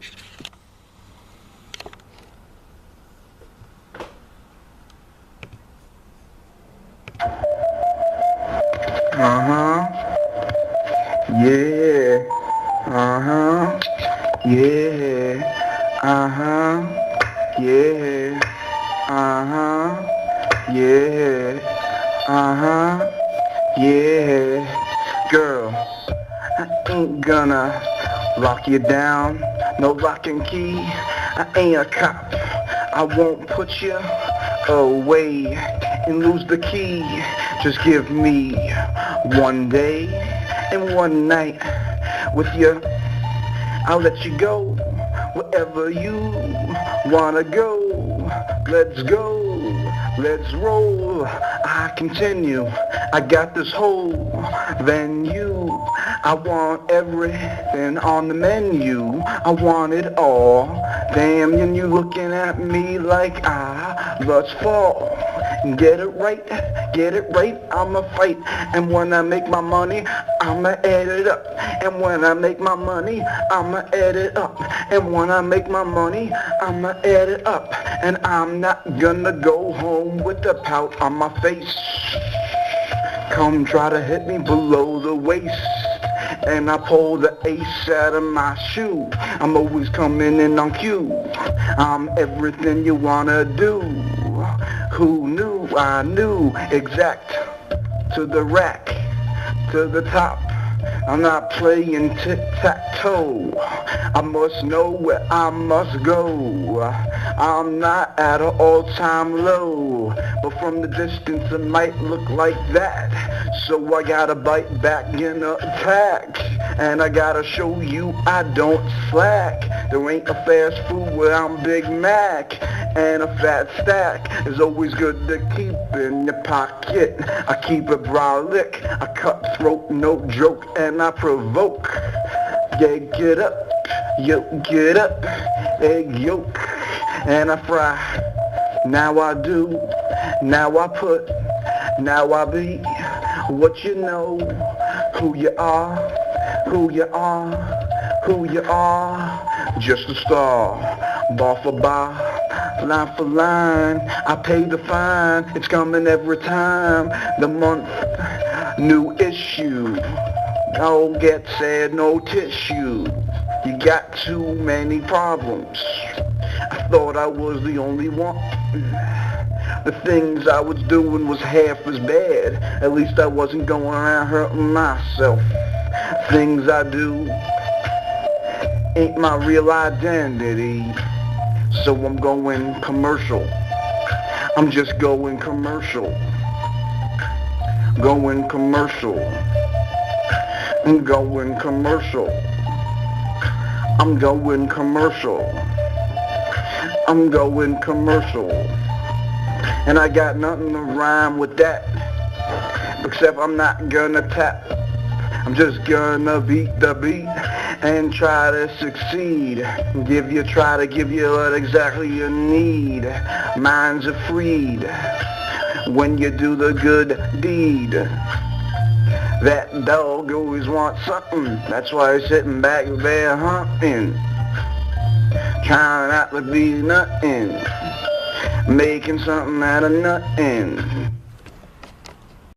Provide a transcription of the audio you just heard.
Yeah. Yeah. Yeah. Yeah. Yeah. Girl, I ain't gonna lock you down, no lock and key. I ain't a cop. I won't put you away and lose the key. Just give me one day and one night with you. I'll let you go wherever you wanna go. Let's go, let's roll. I continue, I got this whole venue. I want everything on the menu. I want it all. Damn, and you looking at me like let's fall. Get it right, I'ma fight. And when I make my money, I'ma add it up. And when I make my money, I'ma add it up. And when I make my money, I'ma add it up. And I'm not gonna go home with a pout on my face. Come try to hit me below the waist, and I pull the ace out of my shoe. I'm always coming in on cue. I'm everything you wanna do. Who knew? I knew exact to the rack, to the top. I'm not playing tic-tac-toe. I must know where I must go. I'm not at an all-time low, but from the distance it might look like that. So I gotta bite back and attack, and I gotta show you I don't slack. There ain't a fast food where I'm Big Mac, and a fat stack is always good to keep in your pocket. I keep it brolic, I cut throat, no joke, and I provoke. Yeah, get up, yo, get up, egg yolk, and I fry. Now I do, now I put, now I be what you know, who you are, who you are, who you are. Just a star, bar for bar, line for line. I pay the fine, it's coming every time. The month, new issue. Don't get sad, no tissue. You got too many problems. I thought I was the only one. The things I was doing was half as bad. At least I wasn't going around hurting myself. Things I do ain't my real identity. So I'm going commercial. I'm just going commercial. Going commercial. I'm going commercial. I'm going commercial. I'm going commercial. And I got nothing to rhyme with that, except I'm not gonna tap. I'm just gonna beat the beat and try to succeed. Try to give you what exactly you need. Minds are freed when you do the good deed. That dog always wants something. That's why he's sitting back there hunting, trying not to be nothing, making something out of nothing.